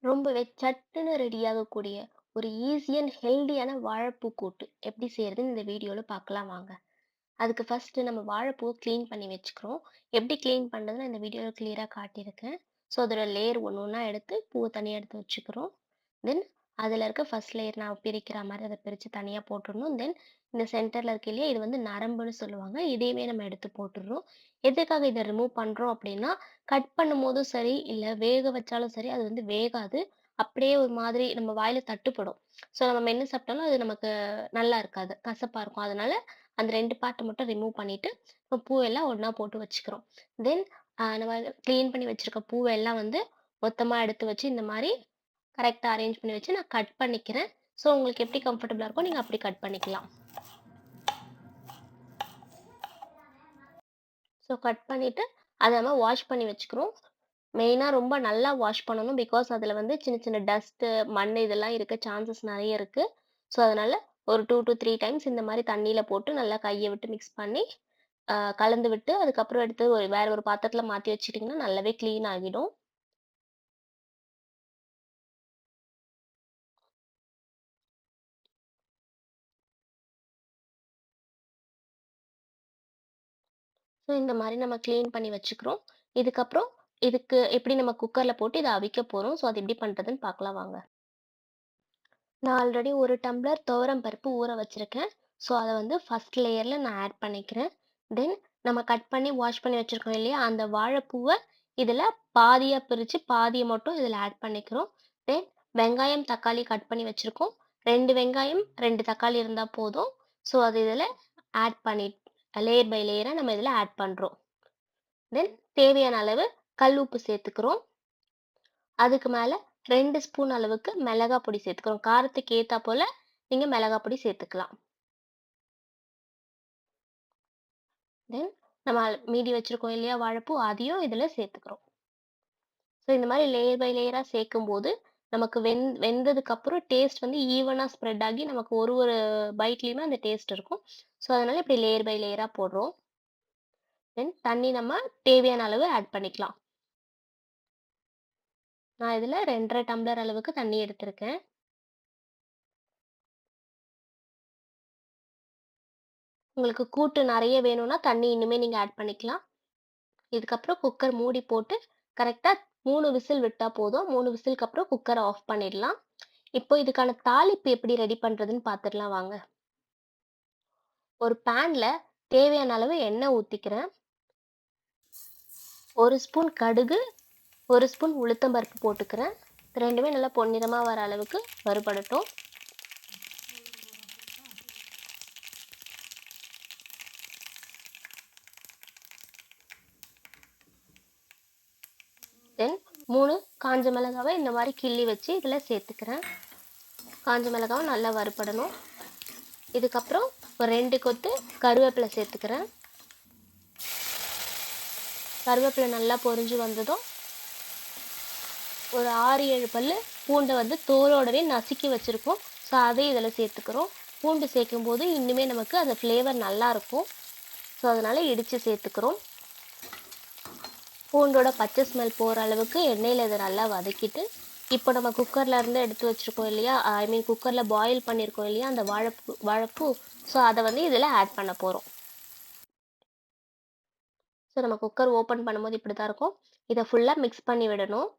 ரொம்பவே சட்டுன்னு ரெடியாகக்கூடிய ஒரு ஈஸி அண்ட் ஹெல்தியான வாழைப்பூ கூட்டு எப்படி செய்யறதுன்னு இந்த வீடியோல பார்க்கலாம் வாங்க. அதுக்கு ஃபர்ஸ்ட் நம்ம வாழைப்பூவை க்ளீன் பண்ணி வச்சுக்கிறோம். எப்படி க்ளீன் பண்ணுறதுன்னு இந்த வீடியோவில் கிளியராக காட்டியிருக்கேன். ஸோ அதோட லேயர் ஒன்று ஒன்றா எடுத்து பூவை தனியாக எடுத்து வச்சுக்கிறோம். தென் அதில் இருக்க ஃபர்ஸ்ட் லேயர் நான் பிரிக்கிற மாதிரி அதை பிரித்து தனியாக போட்டுடணும். தென் இந்த சென்டரில் இருக்க இல்லையா, இது வந்து நரம்புன்னு சொல்லுவாங்க. இதையுமே நம்ம எடுத்து போட்டுடுறோம். எதுக்காக இதை ரிமூவ் பண்ணுறோம் அப்படின்னா, கட் பண்ணும்போதும் சரி, இல்லை வேக வச்சாலும் சரி, அது வந்து வேகாது. அப்படியே ஒரு மாதிரி நம்ம வாயில தட்டுப்படும். ஸோ நம்ம மென்று சாப்பிட்டாலும் அது நமக்கு நல்லா இருக்காது, கசப்பாக இருக்கும். அதனால அந்த 2 பார்ட்ட மட்டும் ரிமூவ் பண்ணிட்டு, இப்போ பூவெல்லாம் ஒண்ணா போட்டு வச்சுக்கிறோம். தென் நம்ம கிளீன் பண்ணி வச்சிருக்க பூவெல்லாம் வந்து மொத்தமா எடுத்து வச்சு, இந்த மாரி கரெக்ட்டா அரேஞ்ச் பண்ணி வச்சு நான் கட் பண்ணிக்கிறேன். ஸோ உங்களுக்கு எப்படி கம்ஃபர்டபுளா இருக்கோ நீங்க அப்படி கட் பண்ணிக்கலாம். ஸோ கட் பண்ணிட்டு, அத நம்ம வாஷ் பண்ணி வச்சுக்கிறோம். மெயினா ரொம்ப நல்லா வாஷ் பண்ணணும். பிகாஸ் அதில வந்து சின்ன சின்ன டஸ்ட்டு, மண் இதெல்லாம் இருக்க சான்சஸ் நெறைய இருக்கு. ஸோ அதனால ஒரு 2 to 3 டைம்ஸ் இந்த மாரி தண்ணீல போட்டு நல்லா கைய விட்டு மிக்ஸ் பண்ணி கலந்து விட்டு, அதுக்கப்புறம் எடுத்து வேற ஒரு பாத்திரத்துல மாத்தி வச்சுட்டீங்கன்னா, நல்லாவே கிளீன் ஆகிடும். ஸோ இந்த மாரி நம்ம கிளீன் பண்ணி வச்சுக்கிறோம். இதுக்கப்புறம் இதுக்கு எப்படி நம்ம குக்கர்ல போட்டு இத அவிக்க போறோம். ஸோ அது எப்படி பண்றதுன்னு பார்க்கலாம் வாங்க. நான் ஆல்ரெடி 1 டம்ளர் துவரம் பருப்பு ஊற வச்சிருக்கேன். ஸோ அத வந்து ஃபர்ஸ்ட் லேயர்ல நான் ஆட் பண்ணிக்கிறேன். தென் நம்ம கட் பண்ணி வாஷ் பண்ணி வச்சிருக்கோம் இல்லையா, அந்த வாழைப்பூவ இதில பாதியா பிரிச்சு, பாதிய மட்டும் இதில ஆட் பண்ணிக்கிறோம். தென் வெங்காயம், தக்காளி கட் பண்ணி வச்சிருக்கோம். 2 வெங்காயம், 2 தக்காளி இருந்தா போதும். ஸோ அது இதில ஆட் பண்ணி லேயர் பை லேயரா நம்ம இதில ஆட் பண்றோம். தென் தேவையான அளவு கல் உப்பு சேர்த்துக்கிறோம். அதுக்கு மேல 2 ஸ்பூன் அளவுக்கு மிளகாய் பொடி சேர்த்துக்கிறோம். காரத்துக்கு ஏத்தாப்போல நீங்க மிளகாய் பொடி சேர்த்துக்கலாம். தென் நம்ம மீதி வச்சிருக்கோம் இல்லையா வாழைப்பூ, அதையும் இதில சேர்த்துக்கிறோம். ஸோ இந்த மாரி லேயர் பை லேயரா சேர்க்கும்போது, நமக்கு வெந்ததுக்கு அப்புறம் டேஸ்ட் வந்து ஈவனா ஸ்ப்ரெட் ஆகி நமக்கு ஒரு ஒரு பைட்லயுமே அந்த டேஸ்ட் இருக்கும். ஸோ அதனால இப்படி லேயர் பை லேயரா போடுறோம். தென் தண்ணி நம்ம தேவையான அளவு ஆட் பண்ணிக்கலாம். நான் இதில 2 1/2 டம்ளர் அளவுக்கு தண்ணி எடுத்திருக்கேன். உங்களுக்கு கூட்டு நெறைய வேணும்னா தண்ணி இன்னுமே நீங்க ஆட் பண்ணிக்கலாம். இதுக்கப்புறம் குக்கர் மூடி போட்டு கரெக்ட்டா 3 விசில் விட்டா போதும். 3 விசிலுக்கு அப்புறம் குக்கர ஆஃப் பண்ணிடலாம். இப்போ இதுக்கான தாளிப்பு எப்படி ரெடி பண்றதுன்னு பார்த்துடலாம் வாங்க. ஒரு பேன்ல தேவையான அளவு எண்ணெய் ஊத்திக்கிறேன். 1 ஸ்பூன் கடுகு, 1 ஸ்பூன் உளுத்தம் பருப்பு போட்டுக்கிறேன். இது 2மே நல்லா பொன்னிறமா வர அளவுக்கு வறுபடட்டும். தென் 3 காஞ்ச மிளகாவ இந்த மாரி கிள்ளி வச்சு இதில சேர்த்துக்கிறேன். காஞ்ச மிளகாவும் நல்லா வறுபடணும். இதுக்கப்புறம் ஒரு 2 கொத்து கருவேப்பிலை சேர்த்துக்கிறேன். கருவேப்பிலை நல்லா பொரிஞ்சு வந்ததும், ஒரு 6, 7 பல்லு பூண்டை வந்து தோலோடவே நசுக்கி வச்சுருக்கோம். ஸோ அதையும் இதில் சேர்த்துக்கிறோம். பூண்டு சேர்க்கும்போது இன்னுமே நமக்கு அந்த ஃப்ளேவர் நல்லாயிருக்கும். ஸோ அதனால் இடித்து சேர்த்துக்கிறோம். பூண்டோட பச்சை ஸ்மெல் போகிற அளவுக்கு எண்ணெயில் இதை நல்லா வதக்கிட்டு, இப்போ நம்ம குக்கரில் இருந்து எடுத்து வச்சுருக்கோம் இல்லையா, ஐ மீன் குக்கரில் பாயில் பண்ணியிருக்கோம் இல்லையா அந்த வாழைப்பூ. ஸோ அதை வந்து இதில் ஆட் பண்ண போகிறோம். ஸோ நம்ம குக்கர் ஓப்பன் பண்ணும்போது இப்படி தான் இருக்கும். இதை ஃபுல்லாக மிக்ஸ் பண்ணி விடணும்.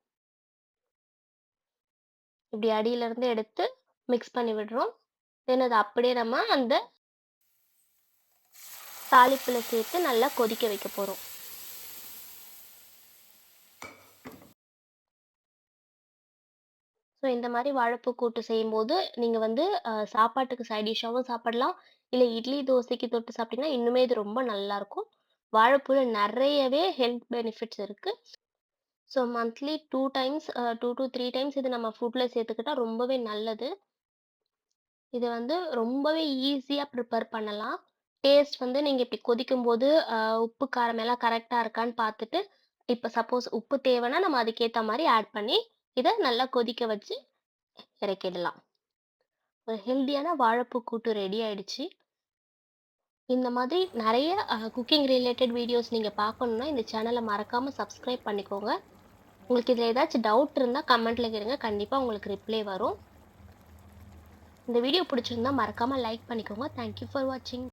இப்படி அடியிலேருந்து எடுத்து மிக்ஸ் பண்ணி விடுறோம். தென் அதை அப்படியே நம்ம அந்த தாளிப்பில் சேர்த்து நல்லா கொதிக்க வைக்க போகிறோம். ஸோ இந்த மாதிரி வாழைப்பூ கூட்டு செய்யும்போது நீங்கள் வந்து சாப்பாட்டுக்கு சைட் டிஷ்ஷாகவும் சாப்பிடலாம். இல்லை இட்லி தோசைக்கு தொட்டு சாப்பிட்டீங்கன்னா இன்னுமே இது ரொம்ப நல்லாயிருக்கும். வாழைப்பூவில் நிறையவே ஹெல்த் பெனிஃபிட்ஸ் இருக்குது. So monthly 2 times 2 to 3 times இது நம்ம ஃபுட்டில் சேர்த்துக்கிட்டா ரொம்பவே நல்லது. இது வந்து ரொம்பவே ஈஸியா ப்ரிப்பேர் பண்ணலாம். டேஸ்ட் வந்து நீங்க இப்படி கொதிக்கும்போது, உப்பு, காரம் எல்லாம் கரெக்ட்டா இருக்கான்னு பார்த்துட்டு, இப்ப சப்போஸ் உப்பு தேவைன்னா நம்ம அதுக்கேத்த மாரி ஆட் பண்ணி, இத நல்லா கொதிக்க வச்சு இறக்கிடலாம். ஒரு ஹெல்தியான வாழைப்பூ கூட்டு ரெடி ஆயிடுச்சு. இந்த மாதிரி நெறைய குக்கிங் ரிலேட்டட் வீடியோஸ் நீங்க பார்க்கணும்னா, இந்த சேனல மறக்காம சப்ஸ்கிரைப் பண்ணிக்கோங்க. உங்களுக்கு இதில் ஏதாச்சும் டவுட் இருந்தால் கமெண்ட்டில் கேளுங்க, கண்டிப்பாக உங்களுக்கு ரிப்ளை வரும். இந்த வீடியோ பிடிச்சிருந்தா மறக்காமல் லைக் பண்ணிக்கோங்க. தேங்க்யூ ஃபார் வாட்சிங்.